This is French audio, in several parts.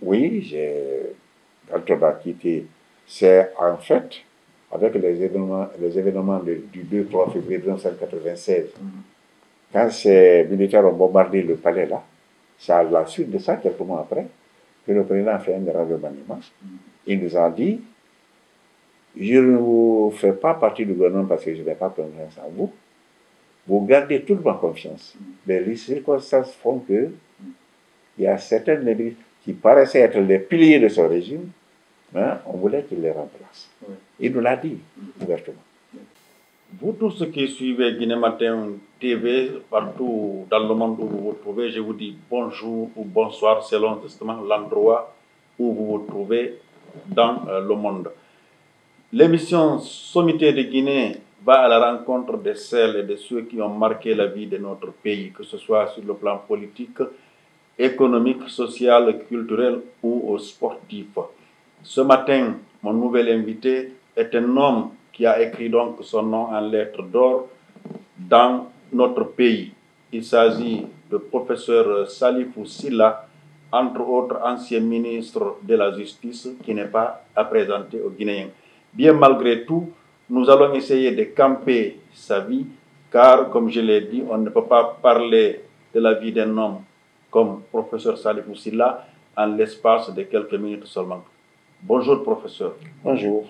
Oui, quand on a quitté, c'est en fait avec les événements du 2-3 février 1996, quand ces militaires ont bombardé le palais là, c'est à la suite de ça, quelques mois après, que le président a fait un grand remaniement. Il nous a dit, je ne vous fais pas partie du gouvernement parce que je n'ai pas confiance en vous. Vous gardez toute ma confiance. Mais les circonstances font que il y a certaines limites qui paraissaient être les piliers de son régime, hein, on voulait qu'il les remplace. Oui. Il nous l'a dit ouvertement. Vous tous ceux qui suivez Guinée Matin TV partout dans le monde où vous vous trouvez, je vous dis bonjour ou bonsoir selon justement l'endroit où vous vous trouvez dans le monde. L'émission Sommité de Guinée va à la rencontre de celles et de ceux qui ont marqué la vie de notre pays, que ce soit sur le plan politique, économique, social, culturel ou sportif. Ce matin, mon nouvel invité est un homme qui a écrit donc son nom en lettres d'or dans notre pays. Il s'agit de professeur Salifou Silla, entre autres ancien ministre de la Justice, qui n'est pas à présenter aux Guinéens. Bien malgré tout, nous allons essayer de camper sa vie, car, comme je l'ai dit, on ne peut pas parler de la vie d'un homme comme professeur Salifou Silla en l'espace de quelques minutes seulement. Bonjour, professeur. Bonjour.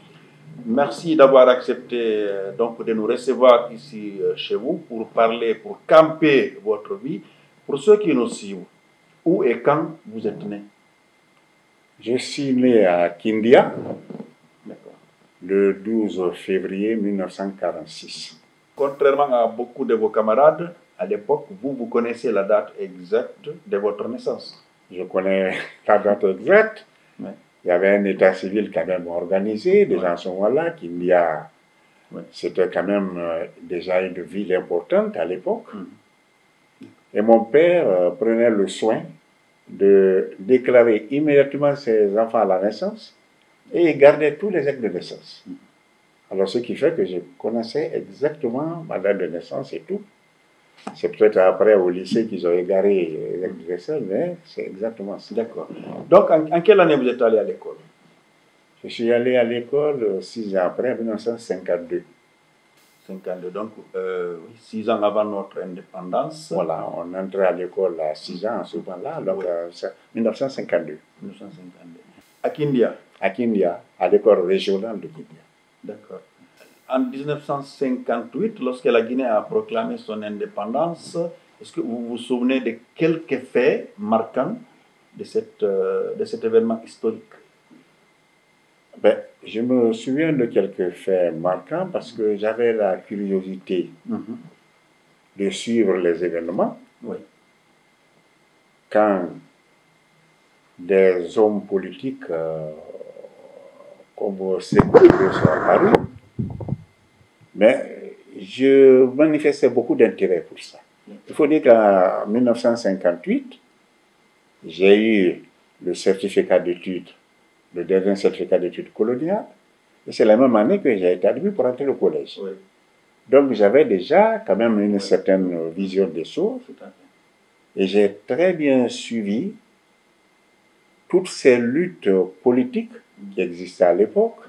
Merci d'avoir accepté donc de nous recevoir ici chez vous pour parler, pour camper votre vie. Pour ceux qui nous suivent, où et quand vous êtes né? Je suis né à Kindia le 12 février 1946. Contrairement à beaucoup de vos camarades, à l'époque, vous connaissez la date exacte de votre naissance. Je connais la date exacte. Oui. Il y avait un état civil quand même organisé, déjà à ce moment-là, Kindia, c'était quand même déjà une ville importante à l'époque. Et mon père prenait le soin de déclarer immédiatement ses enfants à la naissance et il gardait tous les actes de naissance. Alors, ce qui fait que je connaissais exactement ma date de naissance et tout. C'est peut-être après au lycée qu'ils ont égaré les actes de naissance, mais c'est exactement ça. D'accord. Donc, en quelle année vous êtes allé à l'école? Je suis allé à l'école 6 ans après, 1952. 52, donc 6 ans avant notre indépendance. Voilà, on entrait à l'école à 6 ans, souvent là, donc c'est 1952. 1952. À Kindia? À Kindia, à l'école régionale de Kindia. D'accord. En 1958, lorsque la Guinée a proclamé son indépendance, est-ce que vous vous souvenez de quelques faits marquants de cet événement historique? Ben, je me souviens de quelques faits marquants parce que j'avais la curiosité de suivre les événements. Oui. Quand des hommes politiques comme Sékou sont apparus, mais je manifestais beaucoup d'intérêt pour ça. Il faut dire qu'en 1958, j'ai eu le certificat d'études, le dernier certificat d'études coloniales, et c'est la même année que j'ai été admis pour entrer au collège. Oui. Donc j'avais déjà quand même une certaine vision des choses, et j'ai très bien suivi toutes ces luttes politiques qui existaient à l'époque.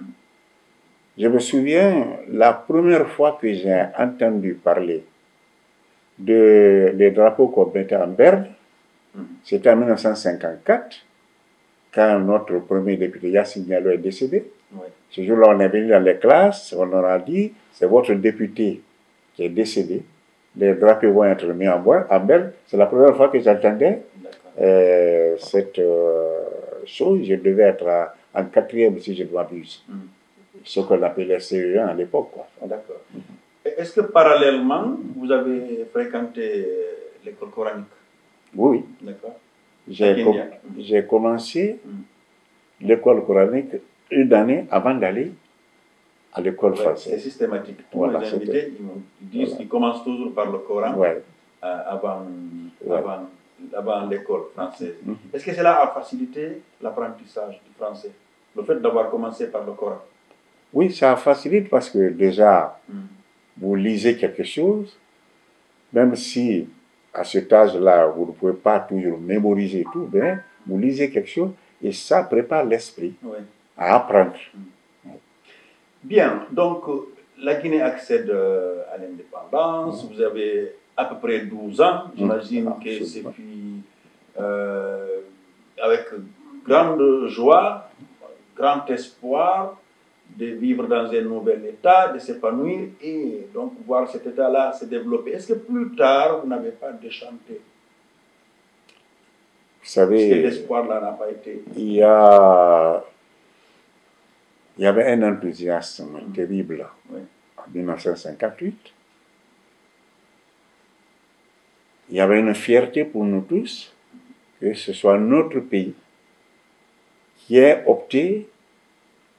Je me souviens, la première fois que j'ai entendu parler des drapeaux qu'on mettait en berne, c'était en 1954, quand notre premier député Yassine Diallo est décédé. Oui. Ce jour-là, on est venu dans les classes, on leur a dit, c'est votre député qui est décédé, les drapeaux vont être mis en berne. C'est la première fois que j'entendais cette chose. Je devais être en quatrième, si je ne m'abuse. Ce qu'on appelait CE1 à l'époque. D'accord. Est-ce que parallèlement, vous avez fréquenté l'école coranique? Oui. D'accord. J'ai commencé l'école coranique une année avant d'aller à l'école française. C'est systématique. Tous Voilà, mes invités, ils disent qu'ils commencent toujours par le Coran avant l'école française. Est-ce que cela a facilité l'apprentissage du français, le fait d'avoir commencé par le Coran? Oui, ça facilite parce que déjà, vous lisez quelque chose, même si à cet âge-là, vous ne pouvez pas toujours mémoriser tout, mais vous lisez quelque chose Et ça prépare l'esprit Oui. à apprendre. Bien, donc la Guinée accède à l'indépendance. Vous avez à peu près 12 ans. J'imagine que c'est puis avec grande joie, grand espoir de vivre dans un nouvel état, de s'épanouir et donc voir cet état-là se développer. Est-ce que plus tard, vous n'avez pas déchanté? Vous savez, cet espoir-là n'a pas été... il y avait un enthousiasme terrible en 1958. Il y avait une fierté pour nous tous que ce soit notre pays qui ait opté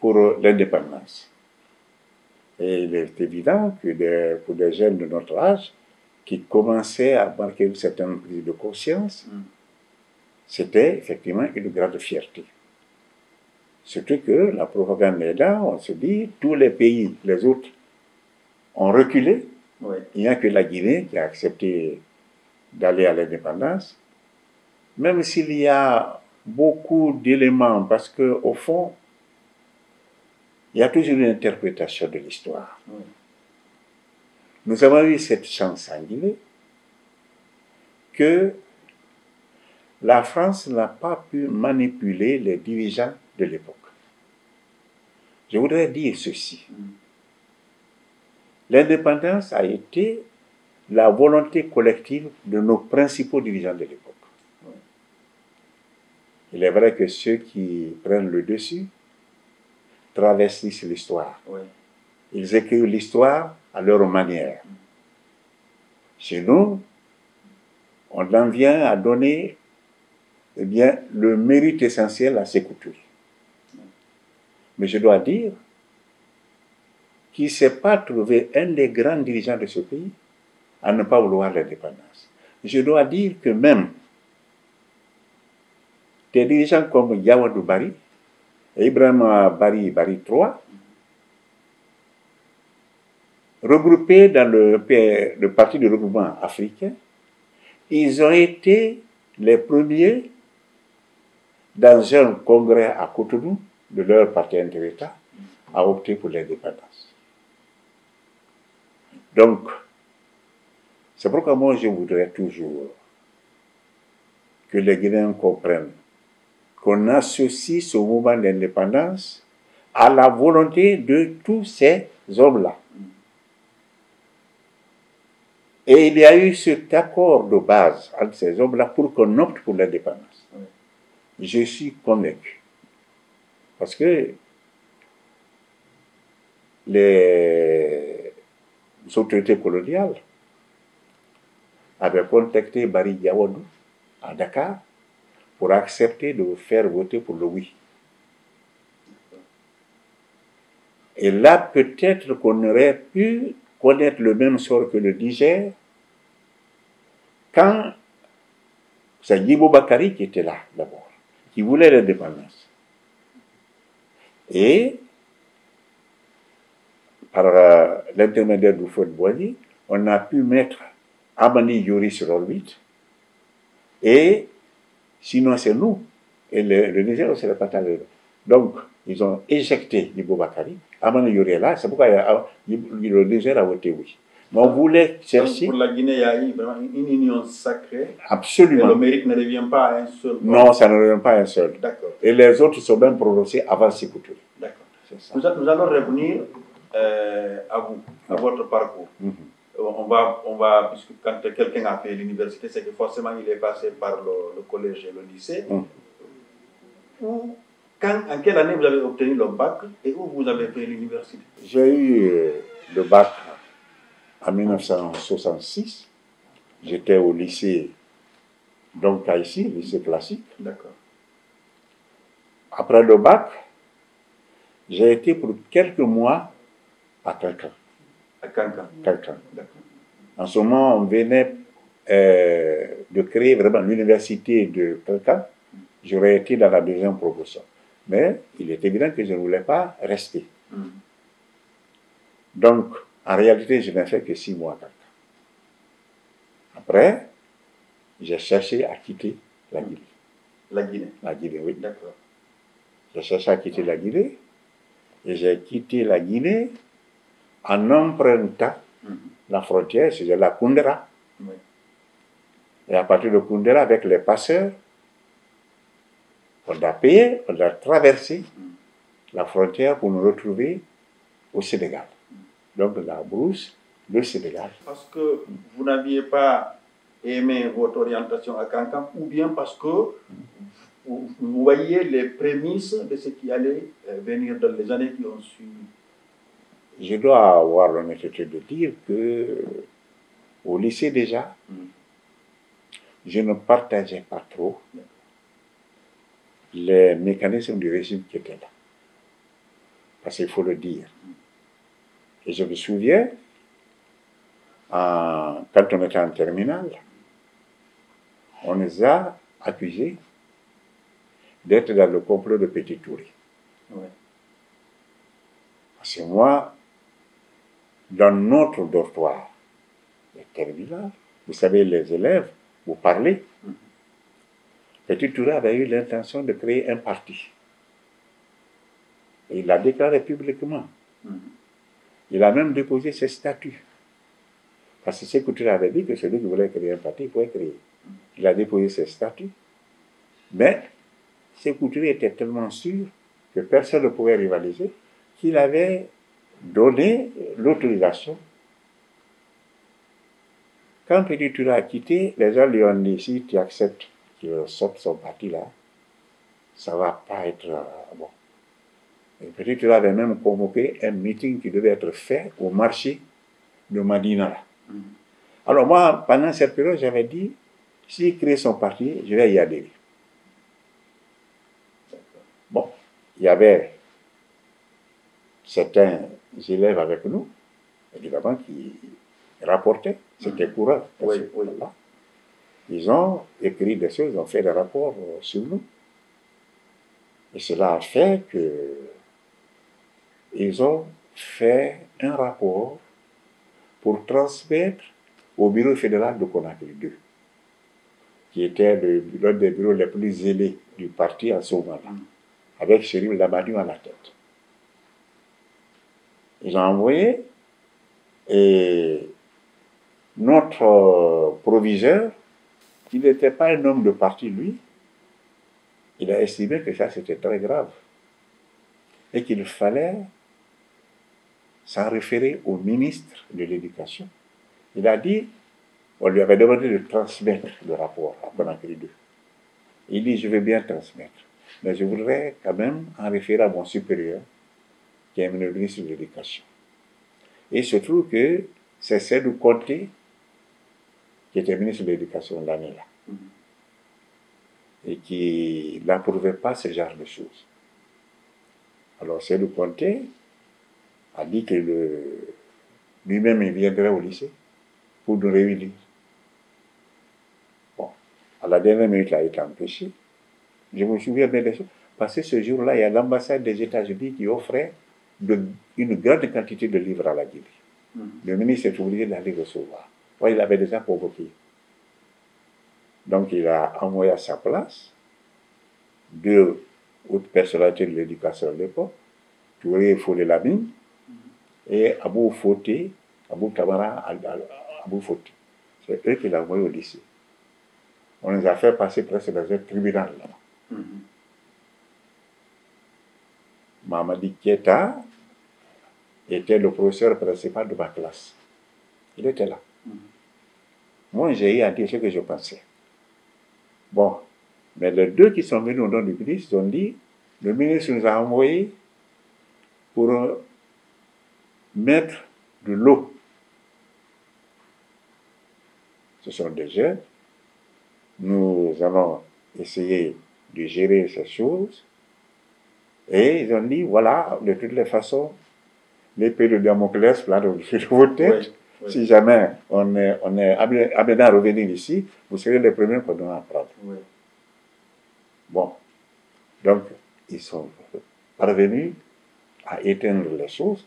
pour l'indépendance. Et il est évident que pour des jeunes de notre âge qui commençaient à marquer une certaine prise de conscience, c'était effectivement une grande fierté. Surtout que la propagande est là, on se dit, tous les pays, les autres, ont reculé. Oui. Il n'y a que la Guinée qui a accepté d'aller à l'indépendance. Même s'il y a beaucoup d'éléments, parce qu'au fond, il y a toujours une interprétation de l'histoire. Oui. Nous avons eu cette chance en Guinée que la France n'a pas pu manipuler les dirigeants de l'époque. Je voudrais dire ceci. L'indépendance a été la volonté collective de nos principaux dirigeants de l'époque. Il est vrai que ceux qui prennent le dessus travestissent l'histoire. Oui. Ils écrivent l'histoire à leur manière. Chez nous, on en vient à donner le mérite essentiel à ces coutumes. Mais je dois dire qu'il ne s'est pas trouvé un des grands dirigeants de ce pays à ne pas vouloir l'indépendance. Je dois dire que même des dirigeants comme Yawadou Bari, Ibrahim Bari III, regroupés dans le Parti de regroupement africain, ils ont été les premiers dans un congrès à Cotonou de leur parti inter-État à opter pour l'indépendance. Donc, c'est pourquoi moi je voudrais toujours que les Guinéens comprennent qu'on associe ce mouvement d'indépendance à la volonté de tous ces hommes-là. Et il y a eu cet accord de base entre ces hommes-là pour qu'on opte pour l'indépendance. Je suis convaincu. Parce que les autorités coloniales avaient contacté Bari Yawadou à Dakar pour accepter de faire voter pour le oui. Et là, peut-être qu'on aurait pu connaître le même sort que le Niger quand c'est Guibo Bakari qui était là d'abord, qui voulait l'indépendance. Et par l'intermédiaire du Fouad Boigny, on a pu mettre Amani Yori sur orbite. Et sinon, c'est nous. Et le Niger, on ne serait pas allé. Donc, ils ont éjecté Guibo Bakari. Amani Yori est là. C'est pourquoi le Niger a voté oui. Mais on voulait chercher. Pour la Guinée, il y a eu vraiment une union sacrée. Absolument. Et le mérite ne revient pas à un seul. Non, ça ne revient pas à un seul. D'accord. Et les autres sont même prononcés avant Sékou Touré. D'accord. Nous allons revenir à vous, à votre parcours. On va, puisque quand quelqu'un a fait l'université, c'est que forcément il est passé par le collège et le lycée. En quelle année vous avez obtenu le bac et où vous avez fait l'université? J'ai eu le bac en 1966. J'étais au lycée, donc à ici, lycée classique. D'accord. Après le bac, j'ai été pour quelques mois à Kankan. À Kankan. Kankan. D'accord. En ce moment, on venait de créer vraiment l'université de Kankan. J'aurais été dans la deuxième promotion. Mais il est évident que je ne voulais pas rester. Donc, en réalité, je n'ai fait que 6 mois à Kankan. Après, j'ai cherché à quitter la Guinée. La Guinée? La Guinée, oui. D'accord. J'ai cherché à quitter la Guinée. Et j'ai quitté la Guinée en empruntant la frontière, c'est la Koundera. Oui. Et à partir de Koundera, avec les passeurs, on a payé, on a traversé la frontière pour nous retrouver au Sénégal. Donc la Brousse, le Sénégal. Parce que vous n'aviez pas aimé votre orientation à Kankan, ou bien parce que vous voyez les prémices de ce qui allait venir dans les années qui ont suivi? Je dois avoir l'honnêteté de dire que au lycée déjà, je ne partageais pas trop les mécanismes du régime qui étaient là. Parce qu'il faut le dire. Et je me souviens, quand on était en terminale, on nous a accusés d'être dans le complot de Petit Touré. Oui. Parce que moi, dans notre dortoir, le terminal, vous savez, les élèves, vous parlez. Petit Touré avait eu l'intention de créer un parti. Et il l'a déclaré publiquement. Il a même déposé ses statuts. Parce que Sékou Touré avait dit que celui qui voulait créer un parti, il pouvait créer. Il a déposé ses statuts. Mais Sékou Touré était tellement sûr que personne ne pouvait rivaliser qu'il avait donné l'autorisation. Quand Petit Touré a quitté, les gens lui ont dit, si tu acceptes qu'il sorte son parti là, ça ne va pas être bon. Et Petit Touré avait même convoqué un meeting qui devait être fait au marché de Madina. Alors moi, pendant cette période, j'avais dit, s'il crée son parti, je vais y adhérer. Bon, il y avait certains élèves avec nous, évidemment, qui rapportaient, c'était courant. Oui. Ils ont écrit des choses, ils ont fait des rapports sur nous. Et cela a fait que ils ont fait un rapport pour transmettre au bureau fédéral de Conakry 2, qui était l'un des bureaux les plus zélés du parti en ce moment-là, avec Chérif Labadou à la tête. Ils ont envoyé et notre proviseur, il n'était pas un homme de parti, lui, il a estimé que ça c'était très grave et qu'il fallait s'en référer au ministre de l'Éducation. Il a dit, on lui avait demandé de transmettre le rapport à Conakry 2. Il dit, je vais bien transmettre, mais je voudrais quand même en référer à mon supérieur, qui est le ministre de l'Éducation. Et il se trouve que c'est Sédou Conté qui était ministre de l'Éducation l'année-là, et qui n'approuvait pas ce genre de choses. Alors Sédou Conté a dit que lui-même il viendrait au lycée pour nous réunir. Bon, à la dernière minute, il a été empêché. Je me souviens bien des choses. Parce que ce jour-là, il y a l'ambassade des États-Unis qui offrait une grande quantité de livres à la Guinée. Le ministre est obligé d'aller recevoir. Ouais, il avait déjà convoqué. Donc il a envoyé à sa place 2 autres personnalités de l'éducation à l'époque, Touré Folé Lamine et Abou Fauté, Abou Kamara Abou Fauté. C'est eux qui l'ont envoyé au lycée. On les a fait passer presque dans un tribunal là. Mamadi Keita était le professeur principal de ma classe. Il était là. Moi, j'ai eu à dire ce que je pensais. Bon, mais les 2 qui sont venus au nom du ministre ont dit, le ministre nous a envoyés pour mettre de l'eau. Ce sont des jeunes. Nous allons essayer de gérer ces choses. Et ils ont dit, voilà, de toutes les façons, l'épée de Damoclès, là, de vos têtes, oui. Si jamais on est amené à revenir ici, vous serez les premiers qu'on doit apprendre. Oui. Bon, donc, ils sont parvenus à éteindre les choses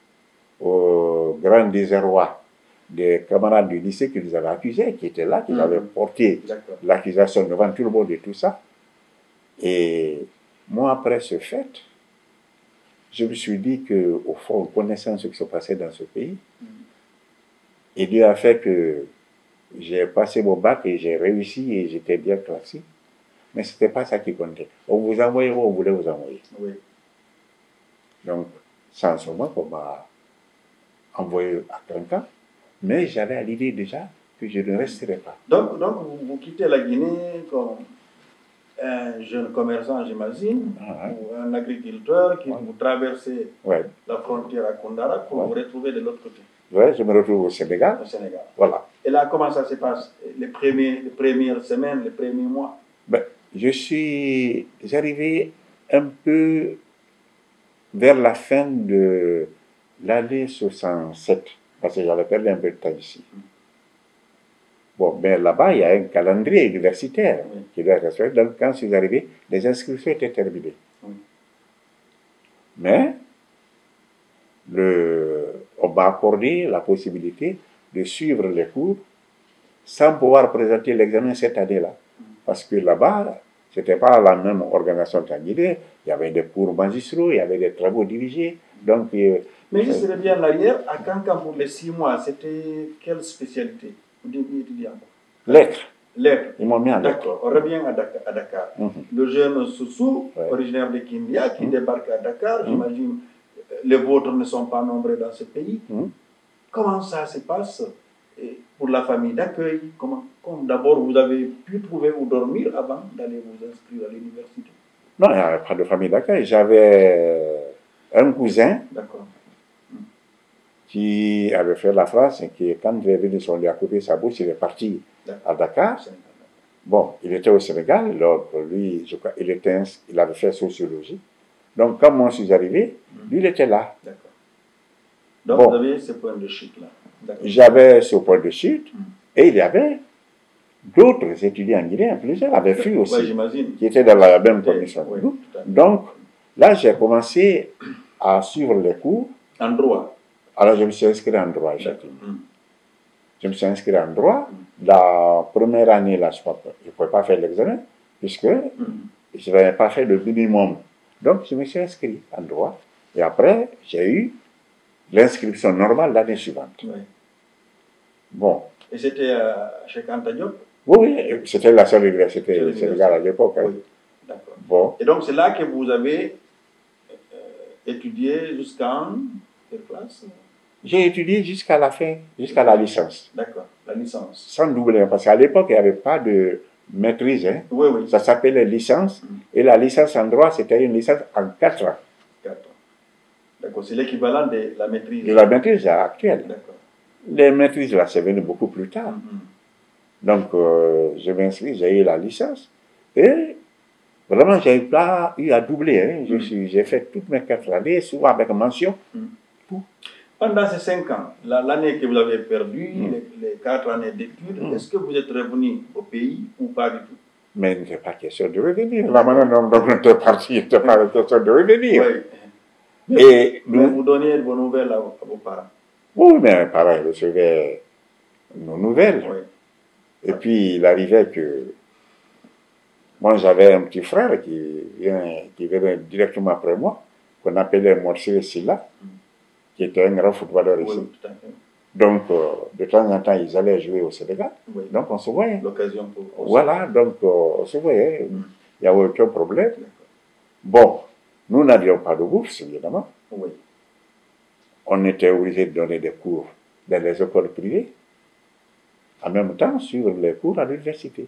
au grand désarroi des camarades du lycée qui nous avaient accusés, qui étaient là, qui avaient porté l'accusation devant tout le monde et tout ça. Et moi, après ce fait, je me suis dit qu'au fond, connaissant ce qui se passait dans ce pays, et Dieu a fait que j'ai passé mon bac et j'ai réussi et j'étais bien classé. Mais ce n'était pas ça qui comptait. On vous envoyait où on voulait vous envoyer. Oui. Donc, c'est en ce moment qu'on m'a envoyé à Kanka, mais j'avais à l'idée déjà que je ne resterai pas. Donc vous quittez la Guinée comme un jeune commerçant, j'imagine, ou un agriculteur qui vous traversez la frontière à Koundara pour vous retrouver de l'autre côté. Oui, je me retrouve au Sénégal. Au Sénégal. Voilà. Et là, comment ça se passe? Les premières semaines, les premiers mois? Je suis arrivé un peu vers la fin de l'année 67, parce que j'avais perdu un peu de temps ici. Bon, mais là-bas, il y a un calendrier universitaire qui doit être respecté. Donc, quand je suis arrivé, les inscriptions étaient terminées. Mais, on m'a accordé la possibilité de suivre les cours sans pouvoir présenter l'examen cette année-là. Parce que là-bas, ce n'était pas la même organisation qu'en Guinée. Il y avait des cours magistraux, il y avait des travaux dirigés. Donc, mais juste reviens en arrière, à Kanka pour les 6 mois, c'était quelle spécialité? Au début étudiant? Lettres. Lettres. Ils m'ont mis en lettres. D'accord, on revient à Dakar. Le jeune Soussou, originaire de Kindia, qui débarque à Dakar, j'imagine les vôtres ne sont pas nombreux dans ce pays. Comment ça se passe pour la famille d'accueil? Comme d'abord vous avez pu trouver où dormir avant d'aller vous inscrire à l'université? Non, il n'y avait pas de famille d'accueil. J'avais un cousin qui avait fait la France et qui, quand il est venu, on lui a coupé sa bouche, il est parti à Dakar. Bon, il était au Sénégal, donc lui, je crois, il avait fait sociologie. Donc, quand moi je suis arrivé, lui, il était là. D'accord. Donc, vous avez ce point de chute-là. J'avais ce point de chute, et il y avait d'autres étudiants guinéens, plusieurs avaient fui aussi, qui étaient dans la même commission. Donc, là, j'ai commencé à suivre les cours. En droit? Alors, je me suis inscrit en droit, effectivement. Je me suis inscrit en droit. La première année, là, je ne pouvais pas faire l'examen, puisque je n'avais pas fait le minimum. Donc, je me suis inscrit en droit. Et après, j'ai eu l'inscription normale l'année suivante. Bon. Et c'était chez Anta Diop? Oui, c'était la seule université du Sénégal à l'époque. Oui, d'accord. Bon. Et donc, c'est là que vous avez étudié jusqu'en quelle classe? J'ai étudié jusqu'à la fin, jusqu'à la licence. D'accord, la licence. Sans doubler, parce qu'à l'époque, il n'y avait pas de maîtrise. Hein. Oui, oui. Ça s'appelait licence. Et la licence en droit, c'était une licence en 4 ans. 4 ans. D'accord, c'est l'équivalent de la maîtrise. De la maîtrise actuelle. D'accord. Les maîtrises, là, c'est venu beaucoup plus tard. Donc, je m'inscris, j'ai eu la licence. Et vraiment, je n'ai pas eu à doubler. Hein. J'ai fait toutes mes 4 années, souvent avec mention. Pendant ces 5 ans, l'année que vous avez perdue, les 4 années d'études, est-ce que vous êtes revenu au pays ou pas du tout? Mais il n'était pas question de revenir. Là, maintenant, on était parti, il n'était pas question de revenir. Oui. Mais vous donniez vos nouvelles à vos parents? Oui, mais mes parents recevaient nos nouvelles. Oui. Et puis, il arrivait que moi, j'avais un petit frère qui venait directement après moi, qu'on appelait Morcé Silla, qui était un grand footballeur ici. Oui, tout à fait. Donc, de temps en temps, ils allaient jouer au Sénégal. Oui. Donc, on se voyait. L'occasion pour... Voilà, donc on se voyait. Il n'y avait aucun problème. Bon, nous n'avions pas de bourse, évidemment. Oui. On était obligé de donner des cours dans les écoles privées, en même temps suivre les cours à l'université.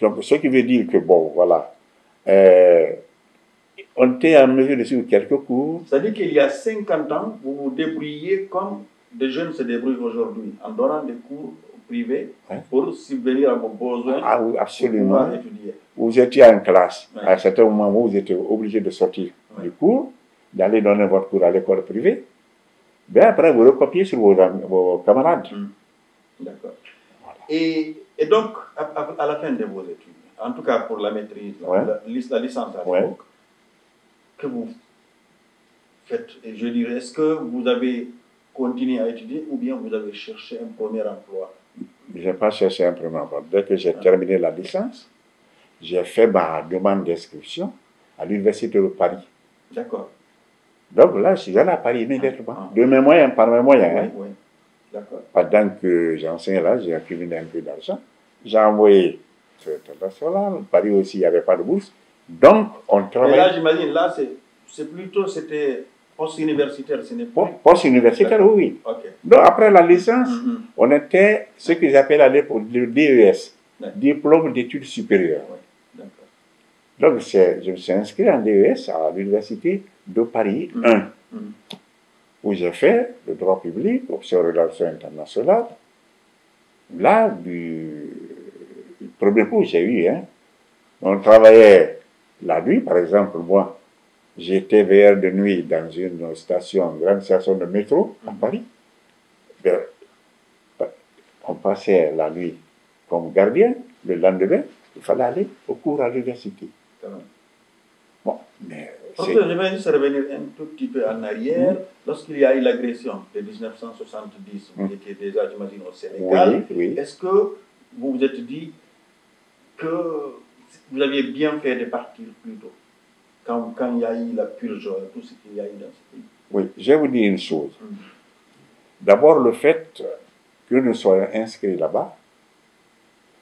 Donc, ce qui veut dire que, bon, voilà, on était en mesure de suivre quelques cours. C'est-à-dire qu'il y a 50 ans, vous vous débrouillez comme des jeunes se débrouillent aujourd'hui, en donnant des cours privés pour subvenir à vos besoins. Ah oui, absolument. Pour pouvoir étudier. Vous étiez en classe. À un certain moment, vous étiez obligé de sortir du cours, d'aller donner votre cours à l'école privée. Bien après, vous recopiez sur vos camarades. D'accord. Voilà. Et donc, à la fin de vos études, en tout cas pour la maîtrise, la licence à l'époque, que vous faites, et je dirais, est-ce que vous avez continué à étudier ou bien vous avez cherché un premier emploi? Je n'ai pas cherché un premier emploi. Dès que j'ai terminé la licence, j'ai fait ma demande d'inscription à l'Université de Paris. D'accord. Donc là, je suis allé à Paris immédiatement, de mes moyens, par mes moyens. Oui, oui. D'accord. Pendant que j'enseignais là, j'ai accumulé un peu d'argent. J'ai envoyé sur international. Paris aussi, il n'y avait pas de bourse. Donc, on Mais travaillait. là, j'imagine, là, c'est plutôt, c'était post-universitaire, ce n'est pas. Post-universitaire, oui. Ok. Donc, après la licence, on était ce que j'appelle à l'époque le DES, diplôme d'études supérieures. Oui, d'accord. Donc, je me suis inscrit en DES à l'université de Paris 1, où j'ai fait le droit public, option relations internationales. Là, du premier coup, j'ai eu, on travaillait la nuit, par exemple, moi, j'étais veilleur de nuit dans une station, une grande station de métro à Paris. On passait la nuit comme gardien. Le lendemain, il fallait aller au cours à l'université. Bon, mais Professeur, je vais juste revenir un tout petit peu en arrière. Lorsqu'il y a eu l'agression de 1970, vous étiez déjà, j'imagine, au Sénégal. Oui, oui. Est-ce que vous vous êtes dit que vous aviez bien fait de partir plus tôt, quand il y a eu la purge, tout ce qu'il y a eu dans ce pays? Oui, je vais vous dire une chose. D'abord, le fait que nous soyons inscrits là-bas,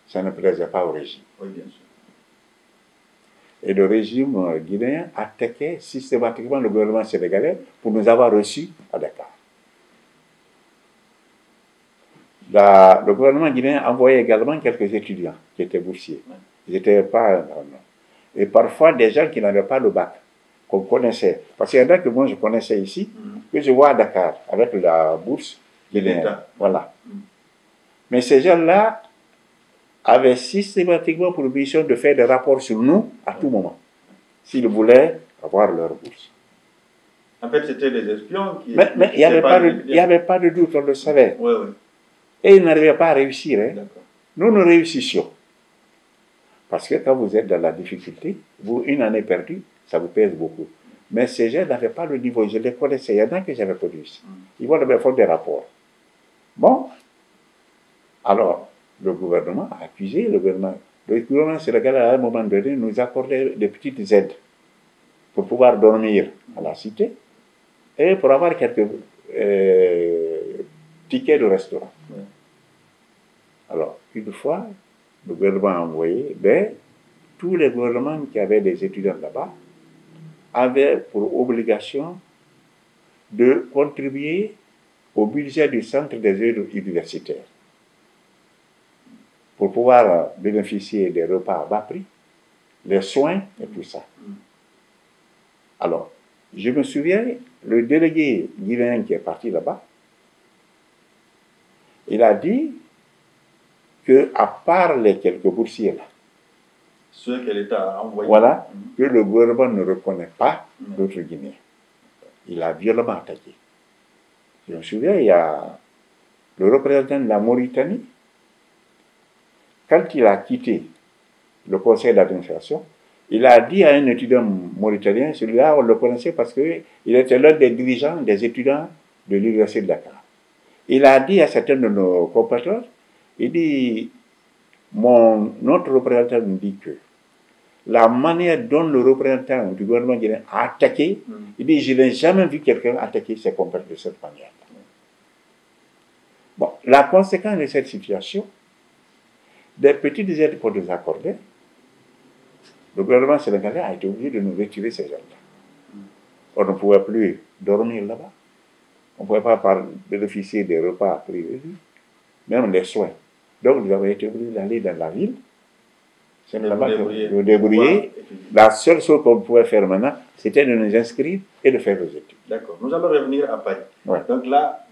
ça ne plaisait pas au régime. Oui, bien sûr. Et le régime guinéen attaquait systématiquement le gouvernement sénégalais pour nous avoir reçus à Dakar. Le gouvernement guinéen envoyait également quelques étudiants qui étaient boursiers. Ils n'étaient pas... Et parfois des gens qui n'avaient pas le bac, qu'on connaissait. Parce qu'il y en a que moi je connaissais ici, que je vois à Dakar, avec la bourse guinéenne. Voilà. Mais ces gens-là avaient systématiquement pour mission de faire des rapports sur nous à tout moment, s'ils voulaient avoir leur bourse. En fait, c'était des espions qui... Mais il n'y avait pas de doute, on le savait. Oui, oui. Et ils n'arrivaient pas à réussir. Nous, nous réussissions. Parce que quand vous êtes dans la difficulté, une année perdue, ça vous pèse beaucoup. Mais ces gens n'avaient pas le niveau, je les connaissais, il y en a que j'avais connu ici. Ils vont faire des rapports. Bon, alors, le gouvernement a accusé, le gouvernement sénégalais, à un moment donné, nous accordait des petites aides pour pouvoir dormir à la cité et pour avoir quelques tickets de restaurant. Alors, une fois, le gouvernement a envoyé, tous les gouvernements qui avaient des étudiants là-bas avaient pour obligation de contribuer au budget du centre des œuvres universitaires pour pouvoir bénéficier des repas à bas prix, les soins et tout ça. Alors, je me souviens, le délégué guinéen qui est parti là-bas, il a dit qu'à part les quelques boursiers là, ceux que l'État a envoyés, voilà, que le gouvernement ne reconnaît pas d'autres Guinéens. Il a violemment attaqué. Je me souviens, il y a le représentant de la Mauritanie, quand il a quitté le conseil d'administration, il a dit à un étudiant mauritanien, celui-là, on le connaissait parce qu'il était l'un des dirigeants des étudiants de l'université de Dakar. Il a dit à certains de nos compatriotes, il dit, notre représentant nous dit que la manière dont le représentant du gouvernement guinéen a attaqué, il dit, je n'ai jamais vu quelqu'un attaquer ses compatriotes de cette manière. Bon, la conséquence de cette situation, des petites aides qu'on nous accordait, le gouvernement sénégalais a été obligé de nous retirer ces gens-là. On ne pouvait plus dormir là-bas. On ne pouvait pas bénéficier des repas privés, même les soins. Donc, nous avons été obligés d'aller dans la ville. C'est là-bas que nous débrouiller. La seule chose qu'on pouvait faire maintenant, c'était de nous inscrire et de faire nos études. D'accord. Nous allons revenir à Paris. Ouais. Donc là,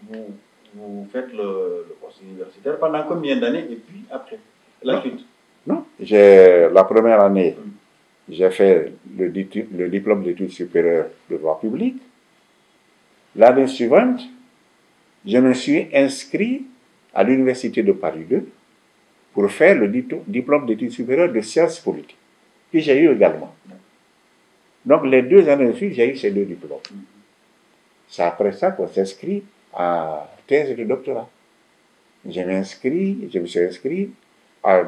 vous faites le poste universitaire pendant combien d'années et puis après la suite? Non, la première année, j'ai fait le diplôme d'études supérieures de droit public. L'année suivante, je me suis inscrit à l'université de Paris 2 pour faire le diplôme d'études supérieures de sciences politiques, que j'ai eu également. Donc, les 2 années de suite, j'ai eu ces 2 diplômes. C'est après ça qu'on s'inscrit à thèse de doctorat. Je me suis inscrit à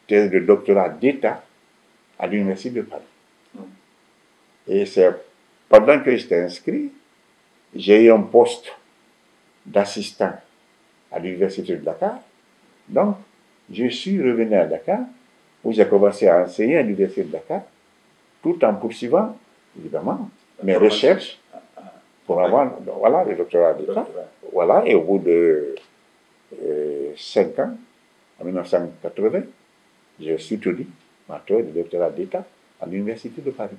thèse de doctorat d'État à l'université de Paris. Et c'est pendant que j'étais inscrit, j'ai eu un poste d'assistant à l'université de Dakar. Donc, je suis revenu à Dakar, où j'ai commencé à enseigner à l'université de Dakar, tout en poursuivant, évidemment, mes recherches pour avoir voilà, le doctorat d'État. Voilà, et au bout de 5 ans, en 1980, j'ai soutenu ma thèse de doctorat d'État à l'université de Paris.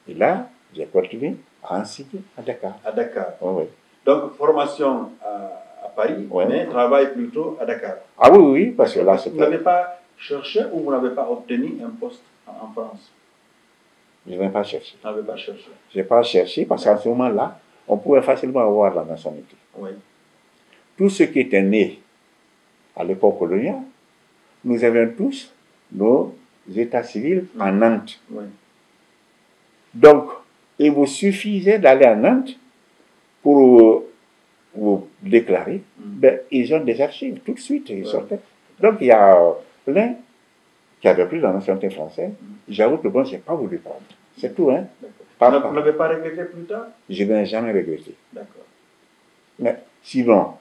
Et là, j'ai continué à enseigner à Dakar. À Dakar. Oui. Donc, formation à Paris, mais travail plutôt à Dakar. Ah oui, oui, parce que là, vous n'avez pas cherché ou vous n'avez pas obtenu un poste en France? Je n'ai pas cherché. Vous n'avez pas cherché. Je n'ai pas cherché parce qu'à ce moment-là, on pouvait facilement avoir la nationalité. Oui. Tous ceux qui étaient nés à l'époque coloniale, nous avions tous nos états civils en Nantes. Oui. Donc, il vous suffisait d'aller à Nantes pour vous déclarer. Ben, ils ont des archives tout de suite, ils sortaient. Donc, il y a plein qui avaient pris la nationalité française. J'avoue que bon, je n'ai pas voulu prendre. C'est tout, hein. Vous n'avez pas regretté plus tard? Je n'ai jamais regretté. D'accord. Mais sinon,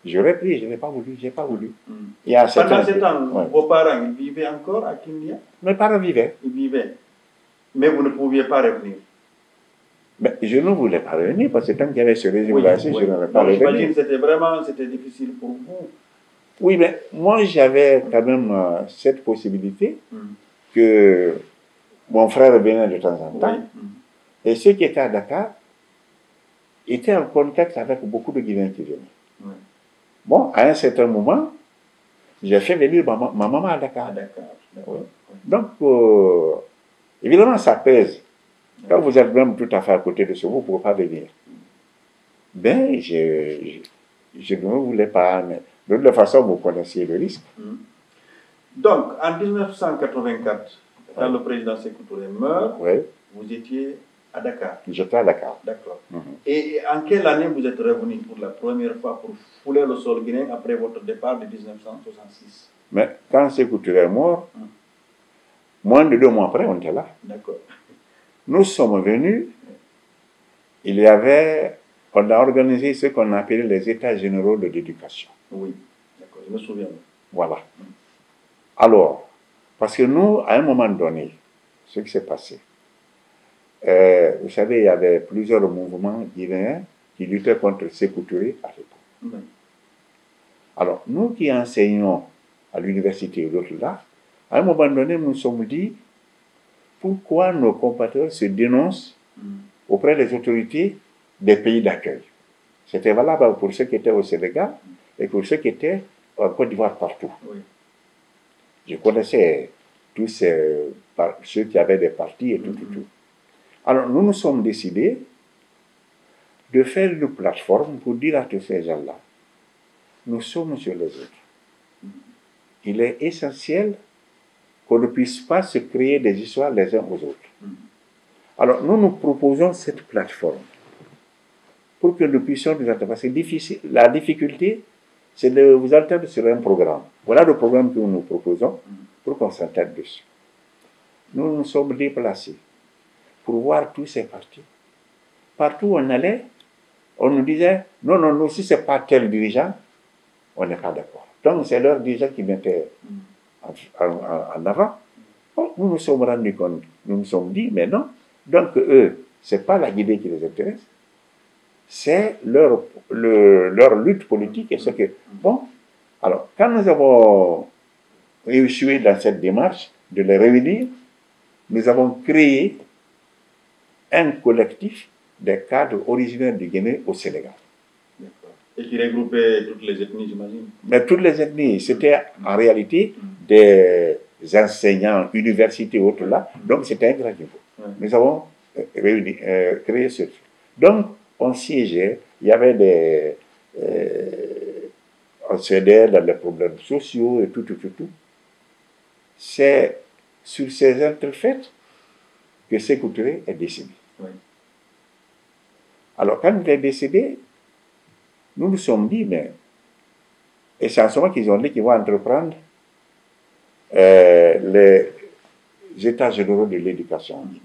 j'aurais pris, je n'ai pas voulu, je n'ai pas voulu. Pendant ce temps, vos parents, ils vivaient encore à Kindia? Mes parents vivaient. Ils vivaient. Mais vous ne pouviez pas revenir? Mais je ne voulais pas revenir parce que tant qu'il y avait ce régime-là, je n'avais pas revenir. J'imagine que c'était difficile pour vous. Oui, mais moi, j'avais quand même cette possibilité que mon frère venait de temps en temps. Et ceux qui étaient à Dakar étaient en contact avec beaucoup de Guinéens qui venaient. Bon, à un certain moment, j'ai fait venir ma maman à Dakar. Donc, évidemment, ça pèse. Quand vous êtes même tout à fait à côté de ce vous ne pouvez pas venir. Ben, je ne voulais pas, mais de toute façon, vous connaissiez le risque. Donc, en 1984, quand le président Sékou Touré meurt, vous étiez à Dakar. J'étais à Dakar. D'accord. Et en quelle année vous êtes revenu pour la première fois pour fouler le sol guinéen après votre départ de 1966? Mais quand Sékou Touré est mort, moins de 2 mois après, on était là. D'accord. Nous sommes venus, on a organisé ce qu'on appelait les États généraux de l'éducation. Oui, d'accord, je me souviens. Voilà. Alors, parce que nous, à un moment donné, ce qui s'est passé, vous savez, il y avait plusieurs mouvements guinéens qui luttaient contre Sékou Touré à l'époque. Alors, nous qui enseignons à l'université et d'autres là, à un moment donné, nous nous sommes dit, pourquoi nos compatriotes se dénoncent auprès des autorités des pays d'accueil. C'était valable pour ceux qui étaient au Sénégal et pour ceux qui étaient en Côte d'Ivoire partout. Je connaissais tous ceux qui avaient des partis et tout. Alors, nous nous sommes décidés de faire une plateforme pour dire à tous ces gens-là, nous sommes sur les autres. Il est essentiel qu'on ne puisse pas se créer des histoires les uns aux autres. Alors, nous proposons cette plateforme pour que nous puissions nous entendre. Parce que la difficulté, c'est de vous entendre sur un programme. Voilà le programme que nous proposons pour qu'on s'entende dessus. Nous nous sommes déplacés pour voir tous ces partis. Partout où on allait, on nous disait, non, si ce n'est pas tel dirigeant, on n'est pas d'accord. Donc, c'est leur dirigeant qui mettait en avant. Bon, nous nous sommes rendus compte, nous nous sommes dit, mais non. Donc, eux, ce n'est pas la Guinée qui les intéresse, c'est leur lutte politique. Et ce que, bon, alors, quand nous avons réussi dans cette démarche de les réunir, nous avons créé un collectif des cadres originaires du Guinée au Sénégal. Et qui regroupait toutes les ethnies, j'imagine? Mais toutes les ethnies, c'était en réalité des enseignants, universités, autres là, donc c'était un grand niveau. Nous avons créé ce truc. Donc, on siégeait, il y avait on s'aidait dans les problèmes sociaux et tout. C'est sur ces entrefaites que Sékou Touré est décédé. Alors, quand il est décédé, nous nous sommes dit, mais essentiellement qu'ils ont dit qu'ils vont entreprendre les États généraux de l'éducation en Guinée.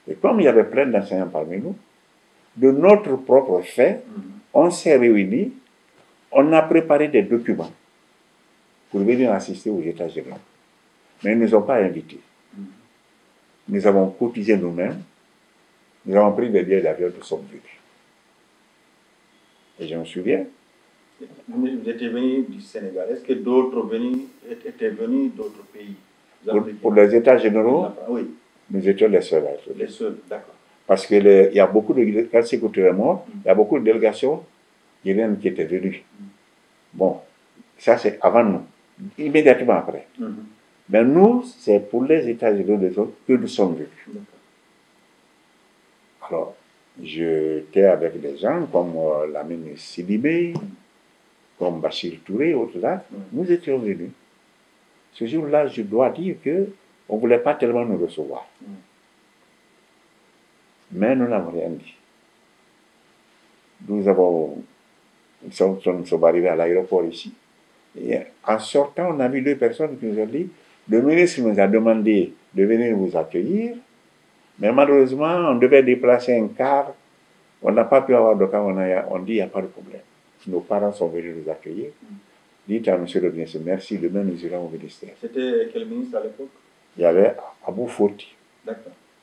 Et comme il y avait plein d'enseignants parmi nous, de notre propre fait, on s'est réunis, on a préparé des documents pour venir assister aux États généraux. Mais ils ne nous ont pas invités. Nous avons cotisé nous-mêmes, nous avons pris des billets d'avion, nous sommes venus. Et je me souviens. Vous étiez venu du Sénégal. Est-ce que d'autres étaient venus d'autres pays? Pour les États généraux, oui. Nous étions les seuls. Les seuls, d'accord. Parce que il y a beaucoup de, quand Sékou Touré est mort, il y a beaucoup de délégations guinéennes qui étaient venues. Bon, ça c'est avant nous, immédiatement après. Mais nous, c'est pour les États généraux des autres que nous sommes venus. Alors, j'étais avec des gens comme Lamine Sidibé, comme Bachir Touré et autres là. Nous étions venus. Ce jour-là, je dois dire qu'on ne voulait pas tellement nous recevoir. Mais nous n'avons rien dit. Nous sommes arrivés à l'aéroport ici. Et en sortant, on a vu deux personnes qui nous ont dit, le ministre nous a demandé de venir vous accueillir, mais malheureusement, on devait déplacer un car. On n'a pas pu avoir de car, on dit, il n'y a pas de problème. Nos parents sont venus nous accueillir. Dites à monsieur le ministre, merci, demain nous irons au ministère. C'était quel ministre à l'époque? Il y avait Abou Foti,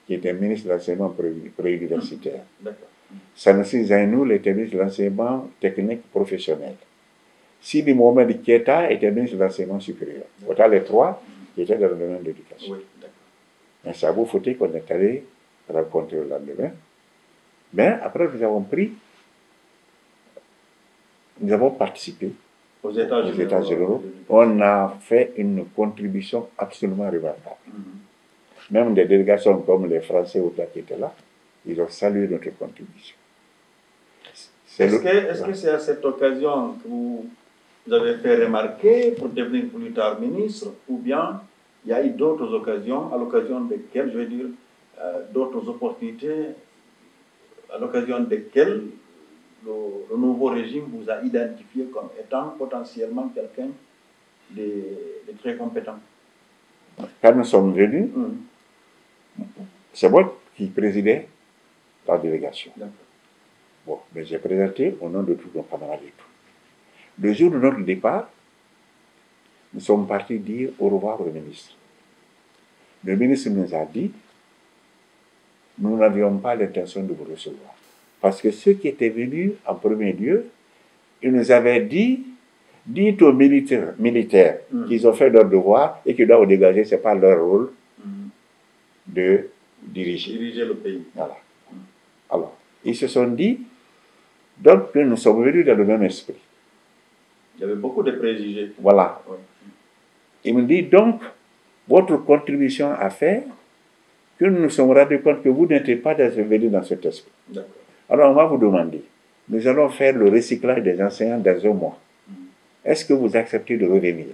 qui était ministre de l'enseignement préuniversitaire. Sanusi Zainoul était ministre de l'enseignement technique professionnel. Sidi Mohamed Keita était ministre de l'enseignement supérieur. Voilà les trois qui étaient dans le domaine de l'éducation. Oui, mais c'est Abou Foti qu'on est allé rencontrer le lendemain. Mais après, nous avons participé aux États généraux. On a fait une contribution absolument remarquable. Même des délégations comme les Français qui étaient là, ils ont salué notre contribution. Est-ce que c'est à cette occasion que vous avez fait remarquer pour devenir plus tard ministre, ou bien il y a eu d'autres occasions, à l'occasion desquelles, je veux dire, d'autres opportunités, à l'occasion desquelles le nouveau régime vous a identifié comme étant potentiellement quelqu'un de très compétent? Quand nous sommes venus, c'est moi qui présidais la délégation. Bon, mais j'ai présenté au nom de tous nos camarades et tout. Le jour de notre départ, nous sommes partis dire au revoir au ministre. Le ministre nous a dit, nous n'avions pas l'intention de vous recevoir. Parce que ceux qui étaient venus en premier lieu, ils nous avaient dit, dites aux militaires qu'ils ont fait leur devoir et qu'ils doivent dégager, ce n'est pas leur rôle de diriger le pays. Voilà. Alors, ils se sont dit, donc que nous sommes venus dans le même esprit. Il y avait beaucoup de préjugés. Voilà. Oui. Il me dit donc, votre contribution a fait que nous nous sommes rendus compte que vous n'étiez pas venus dans cet esprit. Alors on va vous demander, nous allons faire le recyclage des enseignants dans un mois. Est-ce que vous acceptez de revenir?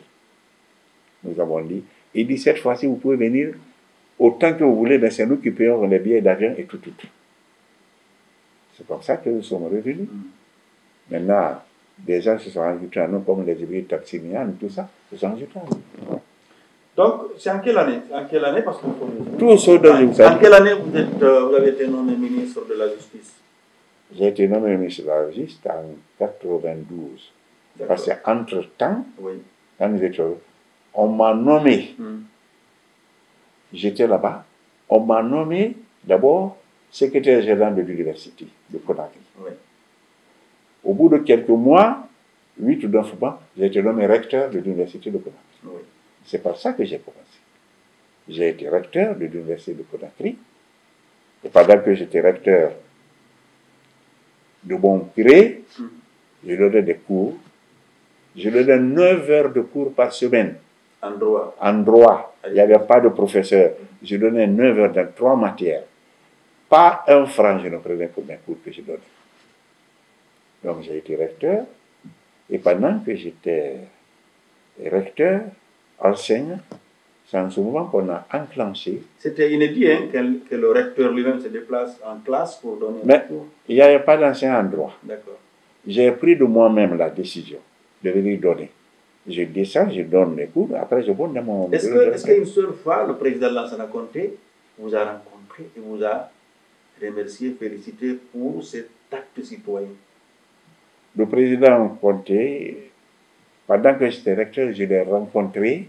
Nous avons dit, il dit cette fois-ci vous pouvez venir autant que vous voulez, mais c'est nous qui payons les billets d'avion et tout. C'est comme ça que nous sommes revenus. Maintenant, des gens se sont ajoutés à nous, comme les hybrides taxiniens, tout ça, se sont ajoutés à nous. Donc, c'est en quelle année? Parce que tout ce dont je vous en quelle année vous avez été nommé ministre de la Justice? J'ai été nommé ministre de la Justice en 92. Parce qu'entre-temps, quand nous étions, on m'a nommé, j'étais là-bas, on m'a nommé d'abord secrétaire général de l'université de Conakry. Au bout de quelques mois, 8 ou 9 mois, j'ai été nommé recteur de l'université de Conakry. C'est par ça que j'ai commencé. J'ai été recteur de l'université de Conakry. Et pendant que j'étais recteur de mon gré, je donnais des cours. Je donnais 9 heures de cours par semaine. En droit. En droit. Il n'y avait pas de professeur. Je donnais 9 heures dans 3 matières. Pas un franc je ne prenais pour mes cours que je donnais. Donc j'ai été recteur. Et pendant que j'étais recteur, enseignant, c'est en ce moment qu'on a enclenché. C'était inédit que le recteur lui-même se déplace en classe pour donner des cours. Il n'y avait pas d'enseignant en droit. D'accord. J'ai pris de moi-même la décision de venir donner. Je descends, je donne les cours, après je monte dans mon bureau. Est-ce qu'une seule fois, le président Lansana Conté vous a rencontré? après, il vous a remercié, félicité pour cet acte citoyen. Le président Conté, pendant que j'étais recteur, je l'ai rencontré,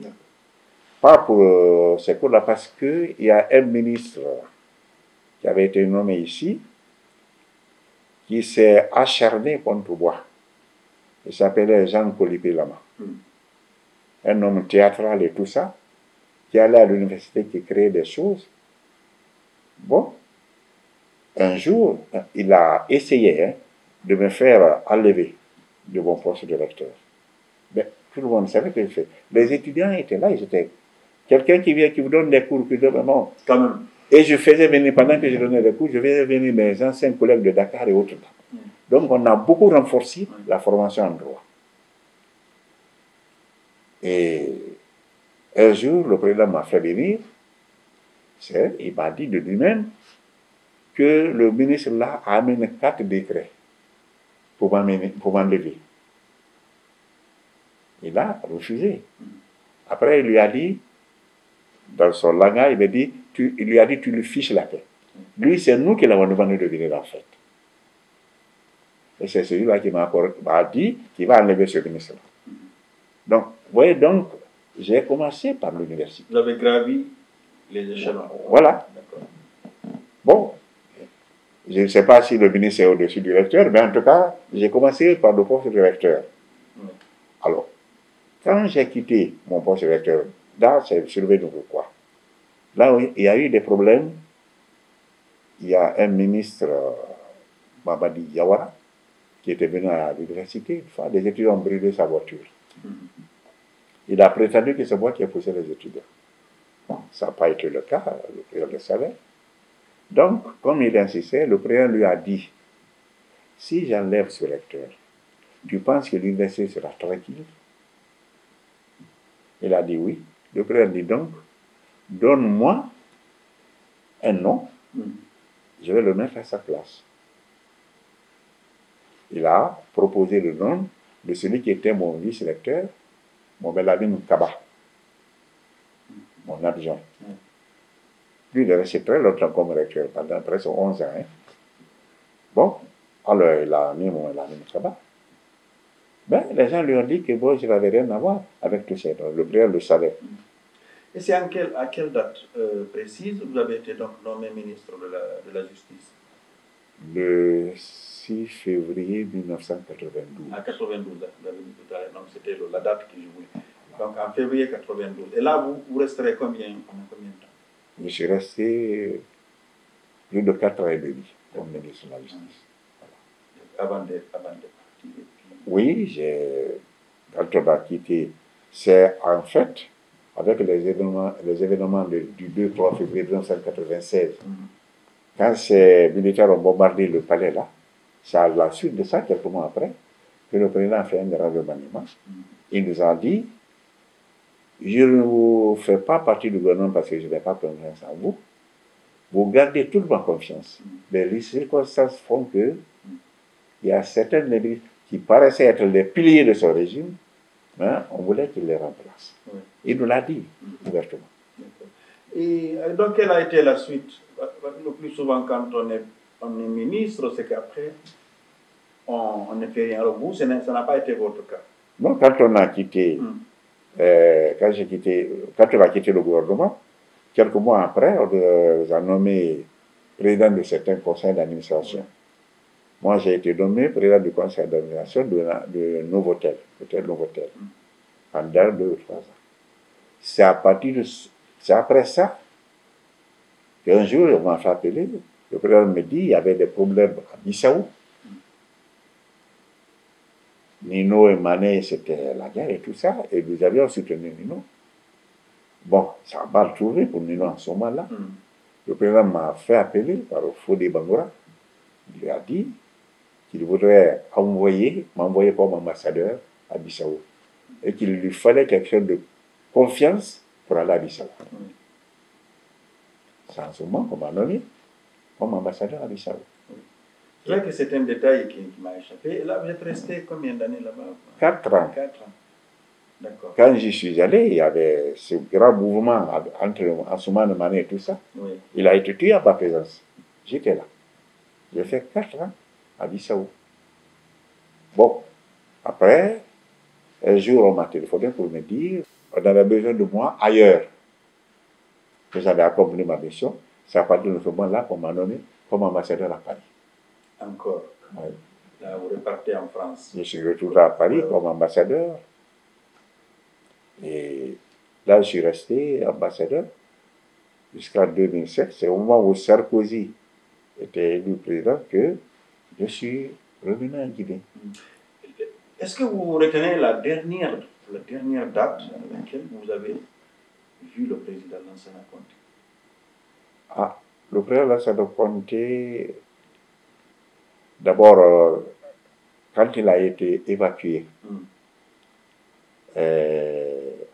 pas pour ce coup-là, parce qu'il y a un ministre qui avait été nommé ici, qui s'est acharné contre moi. Il s'appelait Jean Colipé Lama. Un homme théâtral et tout ça, qui allait à l'université, qui créait des choses. Bon, un jour, il a essayé de me faire enlever de mon poste de recteur. Mais tout le monde savait que je fais. Les étudiants étaient là, ils étaient. Quelqu'un qui vient, qui vous donne des cours, qui donne non. Quand même. Et je faisais venir, pendant que je donnais des cours, je faisais venir mes anciens collègues de Dakar et autres. Donc, on a beaucoup renforcé la formation en droit. Et un jour, le président m'a fait venir. Il m'a dit de lui-même que le ministre là a amené 4 décrets pour m'enlever. Il a refusé. Après, il lui a dit, dans son langage, il lui a dit, tu lui fiches la paix. Lui, c'est nous qui l'avons demandé de venir en fait. Et c'est celui-là qui m'a dit qu'il va enlever ce ministre-là. Donc, vous voyez, donc, j'ai commencé par l'université. Vous avez gravi les échelons. Voilà. Bon, je ne sais pas si le ministre est au-dessus du recteur, mais en tout cas, j'ai commencé par le poste de recteur. Alors, quand j'ai quitté mon poste de recteur, là, c'est soulevé de quoi? Là, il y a eu des problèmes. Il y a un ministre, Mamadi Diawara, qui était venu à l'université. Une fois, des étudiants ont brûlé sa voiture. Il a prétendu que c'est moi qui ai poussé les étudiants. Bon, ça n'a pas été le cas, le président le savait. Donc, comme il insistait, le président lui a dit, si j'enlève ce recteur, tu penses que l'université sera tranquille? Il a dit oui. Le président dit donc, donne-moi un nom, je vais le mettre à sa place. Il a proposé le nom de celui qui était mon vice-recteur, mon Beladine Kaba, mon adjoint. Lui, il est resté très longtemps comme recteur, pendant presque 11 ans. Bon, alors il a mis mon Beladine Kaba. Ben, les gens lui ont dit que bon, je n'avais rien à voir avec tout ça. Donc, le président le savait. Et c'est à quelle date précise vous avez été donc nommé ministre de la Justice? Le 6 février 1992. En 92, vous avez dit tout à l'heure, donc c'était la date que je voulais. Donc en février 92. Et là, vous resterez combien de temps? Je suis resté plus de 4 ans et demi comme ministre de la Justice. Voilà. Avant de partir. Oui, quand on a quitté, c'est en fait avec les événements du 2-3 février 1996. Quand ces militaires ont bombardé le palais là, c'est à la suite de ça, quelques mois après, que le président a fait un grand remaniement. Il nous a dit, je ne vous fais pas partie du gouvernement parce que je n'ai pas confiance en vous. Vous gardez toute ma confiance. Mais les circonstances font que il y a certaines qui paraissaient être les piliers de son régime, hein, on voulait qu'il les remplace. Il nous l'a dit ouvertement. Et donc, quelle a été la suite? Le plus souvent, quand on est ministre, c'est qu'après, on ne fait rien. Alors vous, ça n'a pas été votre cas. Non, quand on a quitté, quand on a quitté le gouvernement, quelques mois après, on nous a nommé président de certains conseils d'administration. Moi, j'ai été nommé président du conseil d'administration de Novotel, peut-être Novotel, pendant 2 ou 3 ans. C'est après ça qu'un jour, on m'a fait appeler, le président me dit qu'il y avait des problèmes à Bissau. Nino et Mané, c'était la guerre et tout ça, et nous avions soutenu Nino. Bon, ça a mal trouvé pour Nino en ce moment-là. Le président m'a fait appeler par Fodé Bangura. Il lui a dit qu'il voudrait m'envoyer comme ambassadeur à Bissau. Et qu'il lui fallait quelque chose de confiance pour aller à Bissau. C'est en ce moment qu'on m'a nommé comme ambassadeur à Bissau. C'est vrai que c'est un détail qui m'a échappé. Et là, vous êtes resté combien d'années là-bas? 4 ans. 4 ans. Quand j'y suis allé, il y avait ce grand mouvement entre Ansoumana Mané et tout ça. Oui. Il a été tué à ma présence. J'étais là. J'ai fait 4 ans à Bissau. Bon, après, un jour, on m'a téléphoné pour me dire on avait besoin de moi ailleurs. Que j'avais accompli ma mission. C'est à partir de ce moment-là qu'on m'a nommé comme ambassadeur à Paris. Encore. Oui. Là, vous repartez en France. Je suis retourné à Paris comme ambassadeur. Et là, je suis resté ambassadeur jusqu'en 2007. C'est au moment où Sarkozy était élu président que je suis revenu en Guinée. Est-ce que vous retenez la dernière date à laquelle vous avez vu le président Lansana Conté? Ah, le président Lansana Conté, d'abord, quand il a été évacué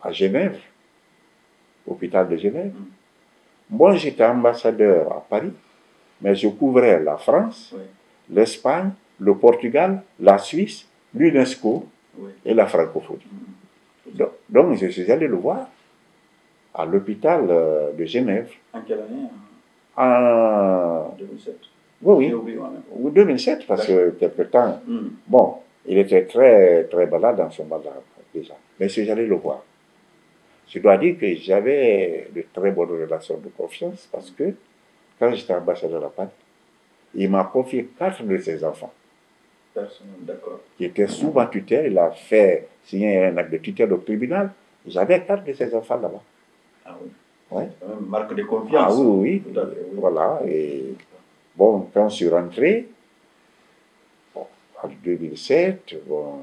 à Genève, hôpital de Genève, moi j'étais ambassadeur à Paris, mais je couvrais la France, l'Espagne, le Portugal, la Suisse, l'UNESCO et la francophonie. Donc je suis allé le voir à l'hôpital de Genève. En quelle année? En 2007. Oui, ou 2007, parce que quelque temps, bon, il était très, très malade dans son mandat déjà. Mais je suis allé le voir. Je dois dire que j'avais de très bonnes relations de confiance parce que quand j'étais ambassadeur à Paris, il m'a confié 4 de ses enfants. D'accord. Qui étaient sous ma tutelle. Il a fait signer un acte de tutelle au tribunal. J'avais 4 de ses enfants là-bas. Ah oui. Ouais. C'est quand même une marque de confiance. Ah oui, oui. Tout à fait, oui. Voilà. Et bon, quand je suis rentré, bon, en 2007, bon,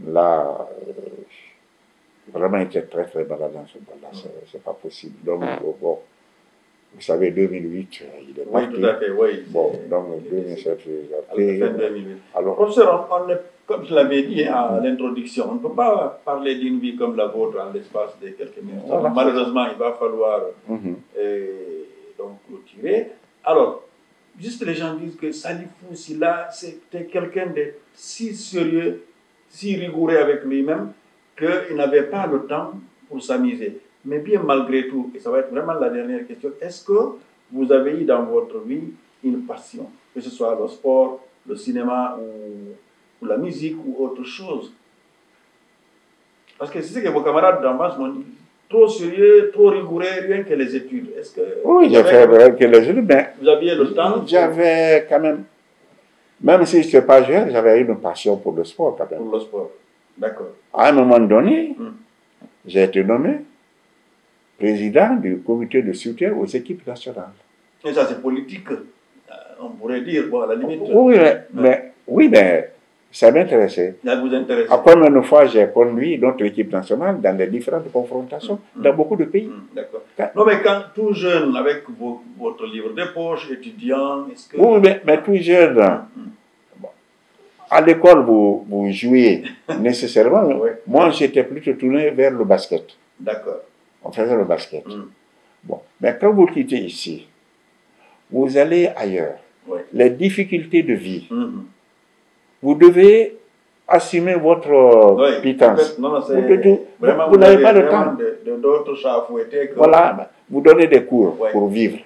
là, vraiment, il était très, très malade dans ce moment-là. C'est pas possible. Donc, bon, vous savez, 2008, il est parti. Oui, tout à fait, oui. Bon, donc, 2007, après, fin 2008. Alors, professeur, comme je l'avais dit à l'introduction, on ne peut pas parler d'une vie comme la vôtre en l'espace de quelques minutes. Voilà. Malheureusement, il va falloir donc clôturer. Alors, juste les gens disent que Salifou Silla, c'était quelqu'un de si sérieux, si rigoureux avec lui-même, qu'il n'avait pas le temps pour s'amuser. Mais bien malgré tout, et ça va être vraiment la dernière question, est-ce que vous avez eu dans votre vie une passion, que ce soit le sport, le cinéma ou la musique ou autre chose? Parce que c'est ce que vos camarades d'enfance m'ont dit, trop sérieux, trop rigoureux, rien que les études. Est-ce que oui, j'ai fait rien que les études, mais vous aviez le temps? J'avais quand même si je n'étais pas jeune, j'avais une passion pour le sport quand même. Pour le sport, d'accord. À un moment donné, j'ai été nommé président du comité de soutien aux équipes nationales. Et ça, c'est politique, on pourrait dire, bon, à la limite. Oui, mais ça m'intéressait. Ça vous intéresse? Après, une fois, j'ai conduit notre équipe nationale dans les différentes confrontations dans beaucoup de pays. D'accord. Non, mais quand tout jeune, avec votre livre de poche, étudiant, est-ce que... Oui, mais tout jeune, bon, à l'école, vous jouez nécessairement. Moi, j'étais plutôt tourné vers le basket. D'accord. On faisait le basket. Bon, mais quand vous quittez ici, vous allez ailleurs. Les difficultés de vie, vous devez assumer votre pitance. Non, vous n'avez pas le temps. D'autres chats fouettés. Voilà, vous donnez des cours pour vivre.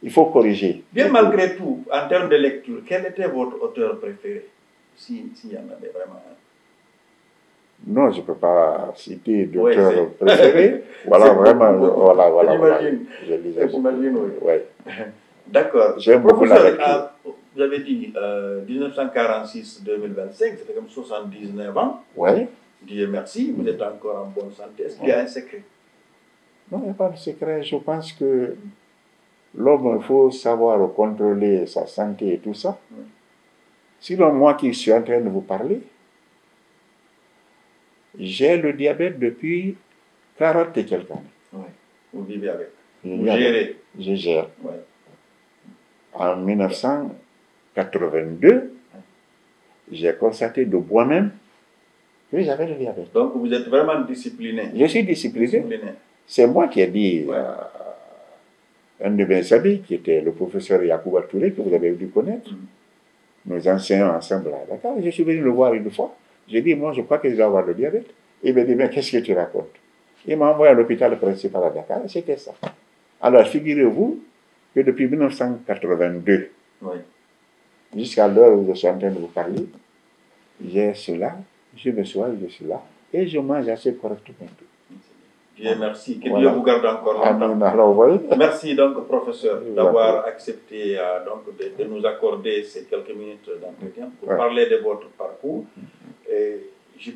Il faut corriger. Bien malgré tout, en termes de lecture, quel était votre auteur préféré? S'il y en avait vraiment un. Non, je ne peux pas citer d'auteur préféré. Voilà, vraiment, voilà. Je lisais beaucoup. J'imagine, oui. Ouais. D'accord. J'aime beaucoup la lecture. Vous avez dit 1946-2025, c'était comme 79 ans. Oui. Dieu merci, vous êtes encore en bonne santé. Est-ce qu'il y a un secret? Non, il n'y a pas de secret. Je pense que l'homme, il faut savoir contrôler sa santé et tout ça. Sinon, moi qui suis en train de vous parler, j'ai le diabète depuis 40 et quelques années. Oui. Vous vivez avec. Vous gérez. Je gère. Oui. En 1982, j'ai constaté de moi-même que j'avais le diabète. Donc vous êtes vraiment discipliné. Je suis discipliné. C'est moi qui ai dit à un de mes amis, qui était le professeur Yacouba Touré, que vous avez dû connaître. Nous enseignons ensemble à Dakar. Je suis venu le voir une fois. J'ai dit, moi, je crois que je dois avoir le diabète. Il me dit, mais qu'est-ce que tu racontes? Il m'a envoyé à l'hôpital principal à Dakar, c'était ça. Alors, figurez-vous que depuis 1982, Oui. jusqu'à l'heure où je suis en train de vous parler, j'ai cela, je me soigne de cela, et je mange assez correctement. Dieu merci. Que Voilà. Dieu vous garde encore longtemps. Amen. Alors, vous voyez? Merci donc, professeur, Je vous en d'avoir accepté donc, de nous accorder ces quelques minutes d'entretien pour Ouais. parler de votre parcours. Et je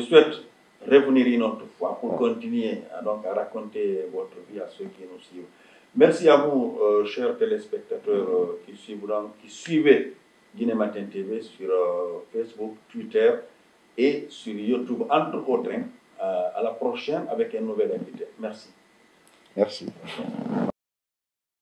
souhaite revenir une autre fois pour continuer donc, à raconter votre vie à ceux qui nous suivent. Merci à vous, chers téléspectateurs qui suivez Guinée Matin TV sur Facebook, Twitter et sur YouTube, entre autres. À la prochaine avec un nouvel invité. Merci. Merci.